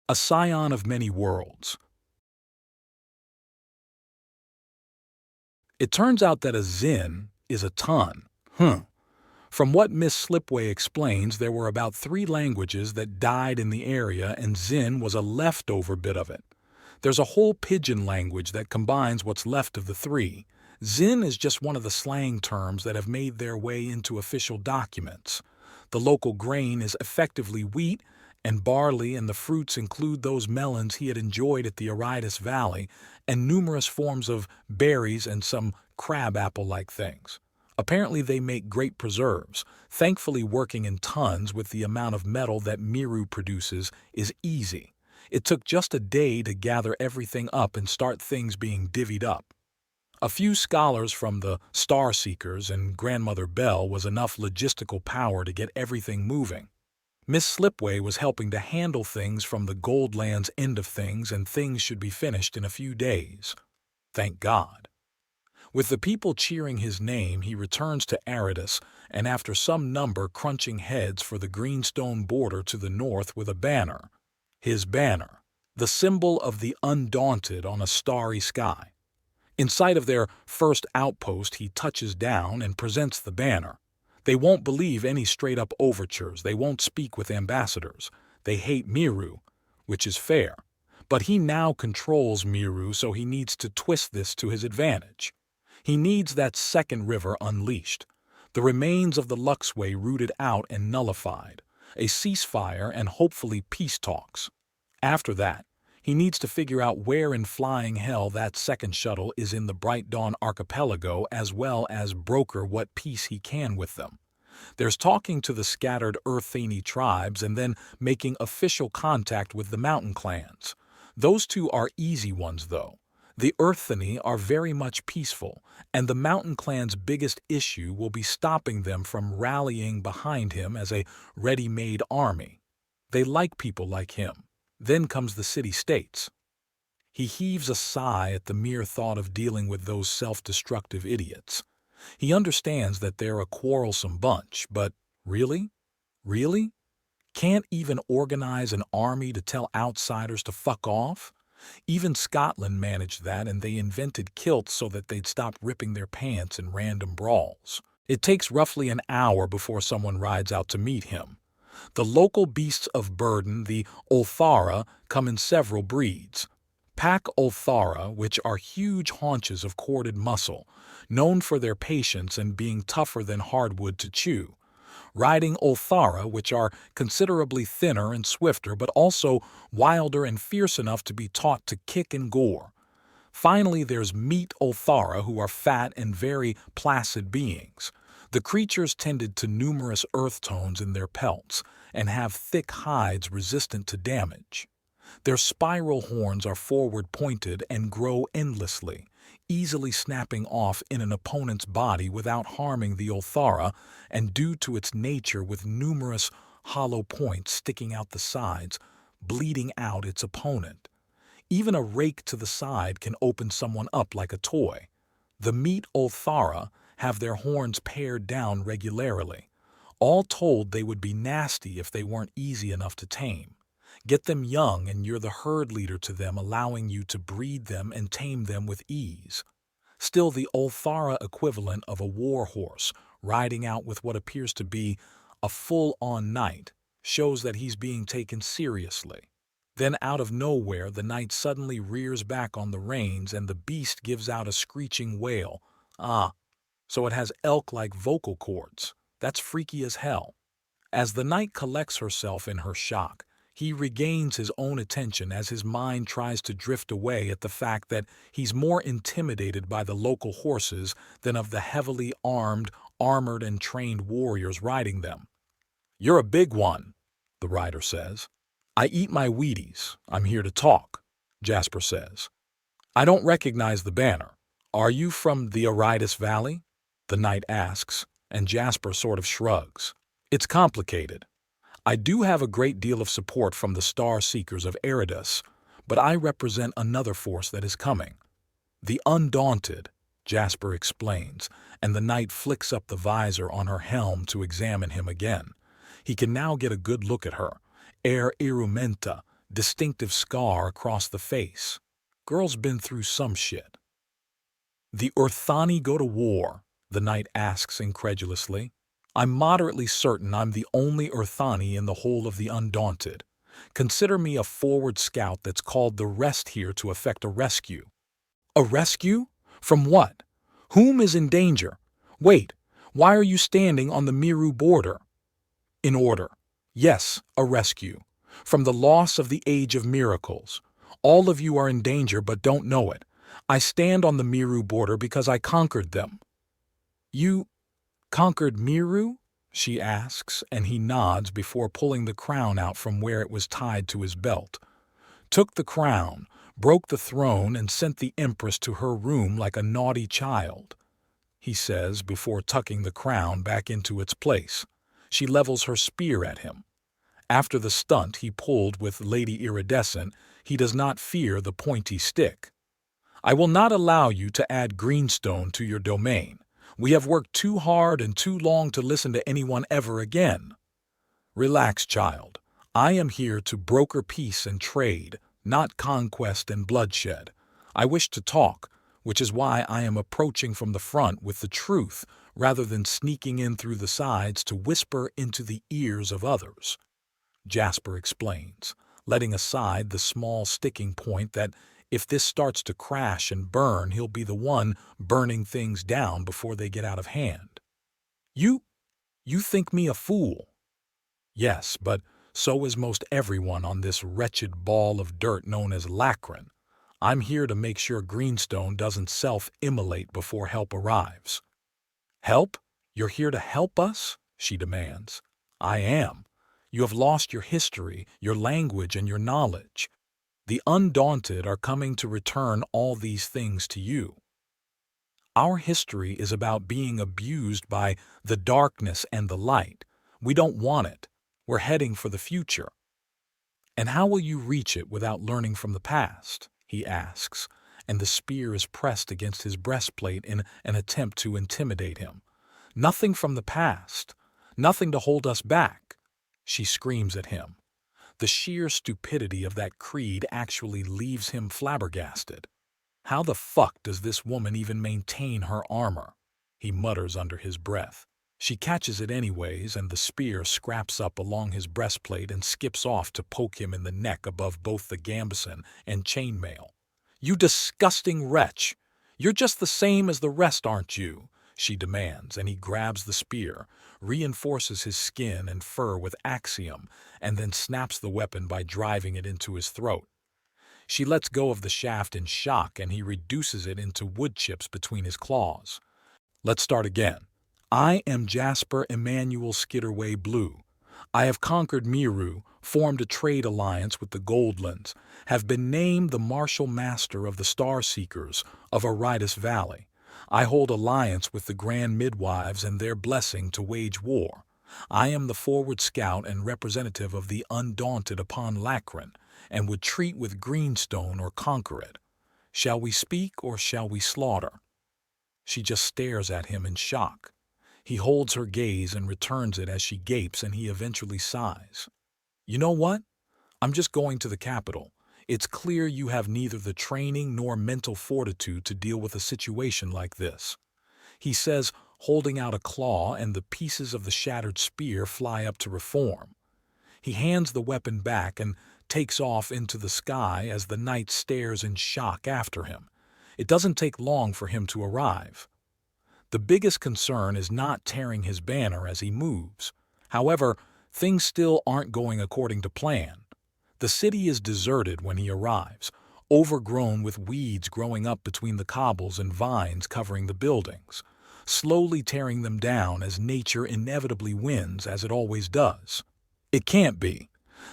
A scion of many worlds. It turns out that a Zin is a ton. From what Miss Slipway explains, there were about 3 languages that died in the area, and Zin was a leftover bit of it. There's a whole pidgin language that combines what's left of the 3. Zin is just one of the slang terms that have made their way into official documents. The local grain is effectively wheat and barley, and the fruits include those melons he had enjoyed at the Aridus Valley, and numerous forms of berries and some crabapple-like things. Apparently they make great preserves. Thankfully, working in tons with the amount of metal that Miru produces is easy. It took just a day to gather everything up and start things being divvied up. A few scholars from the Star Seekers and Grandmother Bell was enough logistical power to get everything moving. Miss Slipway was helping to handle things from the Goldlands end of things, and things should be finished in a few days. Thank God. With the people cheering his name, he returns to Aridus, and after some number crunching heads for the greenstone border to the north with a banner. His banner, the symbol of the undaunted on a starry sky. In sight of their first outpost, he touches down and presents the banner. They won't believe any straight-up overtures. They won't speak with ambassadors. They hate Miru, which is fair. But he now controls Miru, so he needs to twist this to his advantage. He needs that second river unleashed, the remains of the Luxway rooted out and nullified, a ceasefire and hopefully peace talks. After that, he needs to figure out where in flying hell that second shuttle is in the Bright Dawn archipelago, as well as broker what peace he can with them. There's talking to the scattered Earthani tribes and then making official contact with the mountain clans. Those 2 are easy ones, though. The Earthani are very much peaceful, and the mountain clan's biggest issue will be stopping them from rallying behind him as a ready-made army. They like people like him. Then comes the city-states. He heaves a sigh at the mere thought of dealing with those self-destructive idiots. He understands that they're a quarrelsome bunch, but really? Really? Can't even organize an army to tell outsiders to fuck off? Even Scotland managed that, and they invented kilts so that they'd stop ripping their pants in random brawls. It takes roughly an hour before someone rides out to meet him. The local beasts of burden, the Ulthara, come in several breeds. Pack Ulthara, which are huge haunches of corded muscle, known for their patience and being tougher than hardwood to chew. Riding Ulthara, which are considerably thinner and swifter, but also wilder and fierce enough to be taught to kick and gore. Finally, there's Meat Ulthara, who are fat and very placid beings. The creatures tended to numerous earth tones in their pelts and have thick hides resistant to damage. Their spiral horns are forward-pointed and grow endlessly, easily snapping off in an opponent's body without harming the Ulthara, and due to its nature with numerous hollow points sticking out the sides, bleeding out its opponent. Even a rake to the side can open someone up like a toy. The Meat Ulthara have their horns pared down regularly. All told, they would be nasty if they weren't easy enough to tame. Get them young and you're the herd leader to them, allowing you to breed them and tame them with ease. Still, the Ulthara equivalent of a war horse, riding out with what appears to be a full-on knight, shows that he's being taken seriously. Then out of nowhere, the knight suddenly rears back on the reins and the beast gives out a screeching wail. So it has elk-like vocal cords. That's freaky as hell. As the knight collects herself in her shock, he regains his own attention as his mind tries to drift away at the fact that he's more intimidated by the local horses than of the heavily armored and trained warriors riding them. "You're a big one," the rider says. "I eat my Wheaties. I'm here to talk," Jasper says. "I don't recognize the banner. Are you from the Aridus Valley?" the knight asks, and Jasper sort of shrugs. "It's complicated. I do have a great deal of support from the Star Seekers of Aridus, but I represent another force that is coming. The Undaunted," Jasper explains, and the knight flicks up the visor on her helm to examine him again. He can now get a good look at her. Air Irumenta, distinctive scar across the face. Girl's been through some shit. The Orthani go to war? The knight asks incredulously. I'm moderately certain I'm the only Orthani in the whole of the Undaunted. Consider me a forward scout that's called the rest here to effect a rescue. A rescue? From what? Whom is in danger? Wait, why are you standing on the Miru border? In order. Yes, a rescue. From the loss of the Age of Miracles. All of you are in danger but don't know it. I stand on the Miru border because I conquered them. You conquered Miru? She asks, and he nods before pulling the crown out from where it was tied to his belt. Took the crown, broke the throne, and sent the Empress to her room like a naughty child, he says before tucking the crown back into its place. She levels her spear at him. After the stunt he pulled with Lady Iridescent, he does not fear the pointy stick. I will not allow you to add greenstone to your domain. We have worked too hard and too long to listen to anyone ever again. Relax, child. I am here to broker peace and trade, not conquest and bloodshed. I wish to talk, which is why I am approaching from the front with the truth rather than sneaking in through the sides to whisper into the ears of others. Jasper explains, letting aside the small sticking point that if this starts to crash and burn, he'll be the one burning things down before they get out of hand. You think me a fool? Yes, but so is most everyone on this wretched ball of dirt known as Lacrin. I'm here to make sure Greenstone doesn't self-immolate before help arrives. Help? You're here to help us? She demands. I am. You have lost your history, your language, and your knowledge. The Undaunted are coming to return all these things to you. Our history is about being abused by the darkness and the light. We don't want it. We're heading for the future. And how will you reach it without learning from the past? He asks, and the spear is pressed against his breastplate in an attempt to intimidate him. Nothing from the past. Nothing to hold us back. She screams at him. The sheer stupidity of that creed actually leaves him flabbergasted. How the fuck does this woman even maintain her armor? He mutters under his breath. She catches it anyways, and the spear scraps up along his breastplate and skips off to poke him in the neck above both the gambeson and chainmail. You disgusting wretch! You're just the same as the rest, aren't you? She demands, and he grabs the spear, reinforces his skin and fur with axiom, and then snaps the weapon by driving it into his throat. She lets go of the shaft in shock, and he reduces it into wood chips between his claws. Let's start again. I am Jasper Emmanuel Skitterway Blue. I have conquered Miru, formed a trade alliance with the Goldlands, have been named the Martial Master of the Star Seekers of Aridus Valley. I hold alliance with the Grand Midwives and their blessing to wage war. I am the forward scout and representative of the Undaunted upon Lacrin, and would treat with Greenstone or conquer it. Shall we speak or shall we slaughter? She just stares at him in shock. He holds her gaze and returns it as she gapes, and he eventually sighs. You know what? I'm just going to the capital. It's clear you have neither the training nor mental fortitude to deal with a situation like this. He says, holding out a claw, and the pieces of the shattered spear fly up to reform. He hands the weapon back and takes off into the sky as the knight stares in shock after him. It doesn't take long for him to arrive. The biggest concern is not tearing his banner as he moves. However, things still aren't going according to plan. The city is deserted when he arrives, overgrown with weeds growing up between the cobbles and vines covering the buildings, slowly tearing them down as nature inevitably wins, as it always does. It can't be.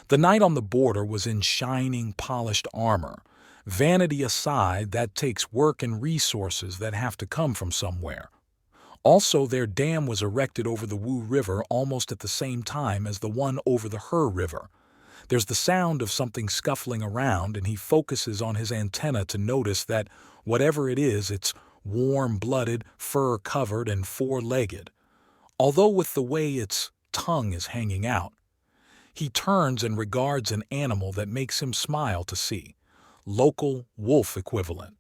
The knight on the border was in shining, polished armor. Vanity aside, that takes work and resources that have to come from somewhere. Also, their dam was erected over the Wu River almost at the same time as the one over the Her River. There's the sound of something scuffling around, and he focuses on his antenna to notice that whatever it is, it's warm-blooded, fur-covered, and four-legged. Although with the way its tongue is hanging out, He turns and regards an animal that makes him smile to see. Local wolf equivalent.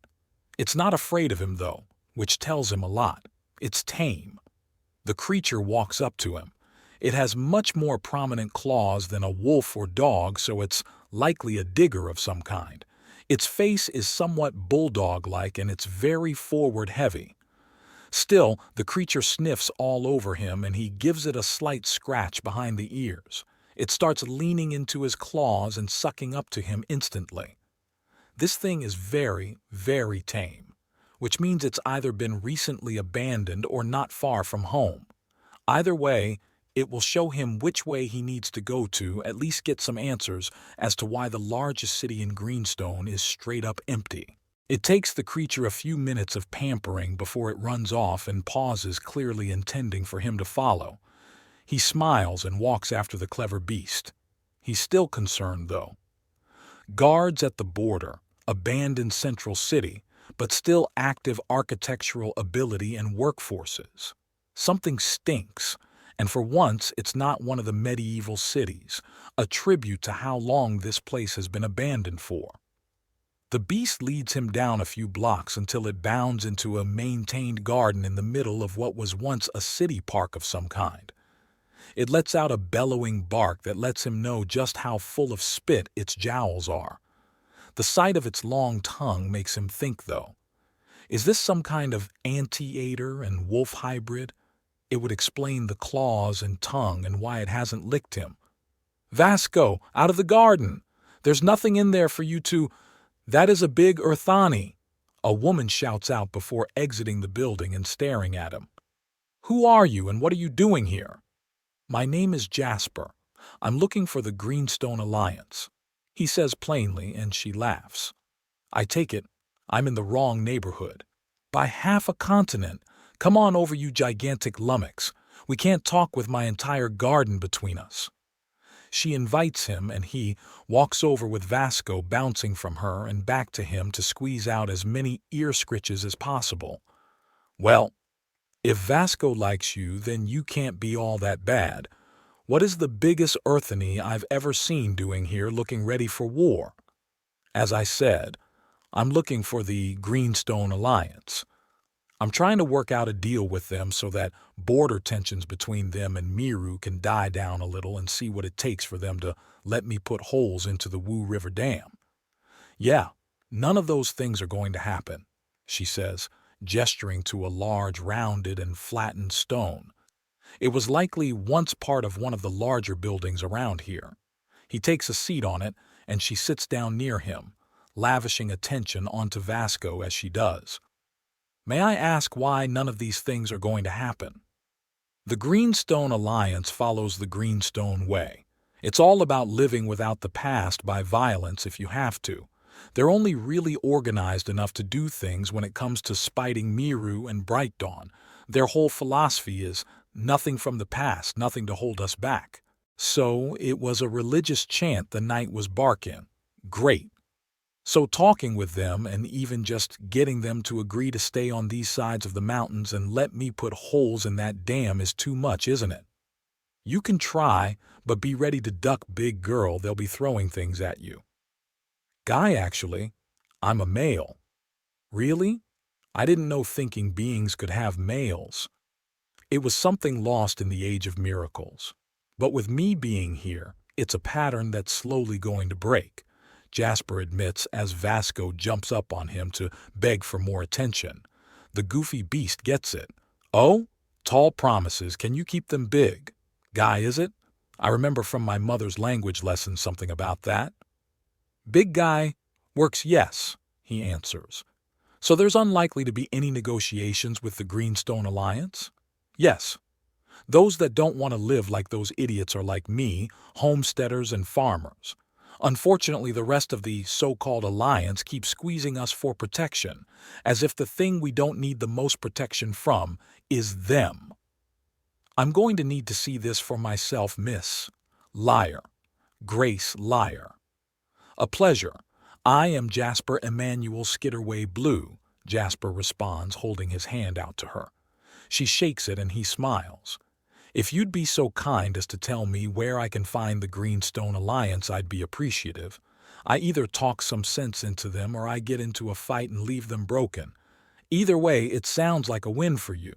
It's not afraid of him, though, which tells him a lot. It's tame. The creature walks up to him. It has much more prominent claws than a wolf or dog, so it's likely a digger of some kind. Its face is somewhat bulldog-like and it's very forward-heavy. Still, the creature sniffs all over him and he gives it a slight scratch behind the ears. It starts leaning into his claws and sucking up to him instantly. This thing is very, very tame, which means it's either been recently abandoned or not far from home. Either way, it will show him which way he needs to go to at least get some answers as to why the largest city in Greenstone is straight up empty. It takes the creature a few minutes of pampering before it runs off and pauses, clearly intending for him to follow. He smiles and walks after the clever beast. He's still concerned, though. Guards at the border, abandoned central city, but still active architectural ability and workforces. Something stinks, and for once it's not one of the medieval cities, a tribute to how long this place has been abandoned for. The beast leads him down a few blocks until it bounds into a maintained garden in the middle of what was once a city park of some kind. It lets out a bellowing bark that lets him know just how full of spit its jowls are. The sight of its long tongue makes him think, though. Is this some kind of anteater and wolf hybrid? It would explain the claws and tongue and why it hasn't licked him. "Vasco, out of the garden! There's nothing in there for you to—" "That is a big Urthani," a woman shouts out before exiting the building and staring at him. "Who are you and what are you doing here?" "My name is Jasper. I'm looking for the Greenstone Alliance," he says plainly, and she laughs. "I take it I'm in the wrong neighborhood. By half a continent. Come on over, you gigantic lummox. We can't talk with my entire garden between us." She invites him, and he walks over with Vasco bouncing from her and back to him to squeeze out as many ear scritches as possible. "Well, if Vasco likes you, then you can't be all that bad. What is the biggest Earthany I've ever seen doing here looking ready for war?" "As I said, I'm looking for the Greenstone Alliance. I'm trying to work out a deal with them so that border tensions between them and Miru can die down a little and see what it takes for them to let me put holes into the Wu River Dam." "Yeah, none of those things are going to happen," she says, gesturing to a large rounded and flattened stone. It was likely once part of one of the larger buildings around here. He takes a seat on it, and she sits down near him, lavishing attention onto Vasco as she does. "May I ask why none of these things are going to happen?" The Greenstone Alliance follows the Greenstone Way. It's all about living without the past by violence if you have to. They're only really organized enough to do things when it comes to spiting Miru and Bright Dawn. Their whole philosophy is nothing from the past, nothing to hold us back. So it was a religious chant the night was barking. Great. So talking with them and even just getting them to agree to stay on these sides of the mountains and let me put holes in that dam is too much, isn't it? You can try, but be ready to duck, big girl. They'll be throwing things at you. Guy, actually. I'm a male. Really? I didn't know thinking beings could have males. It was something lost in the age of miracles. But with me being here, it's a pattern that's slowly going to break, Jasper admits as Vasco jumps up on him to beg for more attention. The goofy beast gets it. "Oh, tall promises, can you keep them big? Guy, is it? I remember from my mother's language lesson something about that." "Big guy works, yes," he answers. "So there's unlikely to be any negotiations with the Greenstone Alliance?" "Yes. Those that don't want to live like those idiots are like me, homesteaders and farmers. Unfortunately, the rest of the so-called alliance keeps squeezing us for protection, as if the thing we don't need the most protection from is them. I'm going to need to see this for myself, Miss Liar. Grace Liar." "A pleasure. I am Jasper Emmanuel Skitterway Blue," Jasper responds, holding his hand out to her. She shakes it and he smiles. If you'd be so kind as to tell me where I can find the Greenstone Alliance, I'd be appreciative. I either talk some sense into them or I get into a fight and leave them broken. Either way, it sounds like a win for you.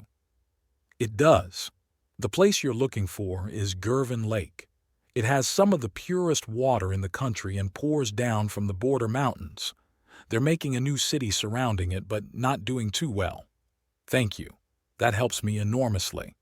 It does. The place you're looking for is Girvan Lake. It has some of the purest water in the country and pours down from the border mountains. They're making a new city surrounding it, but not doing too well. Thank you. That helps me enormously.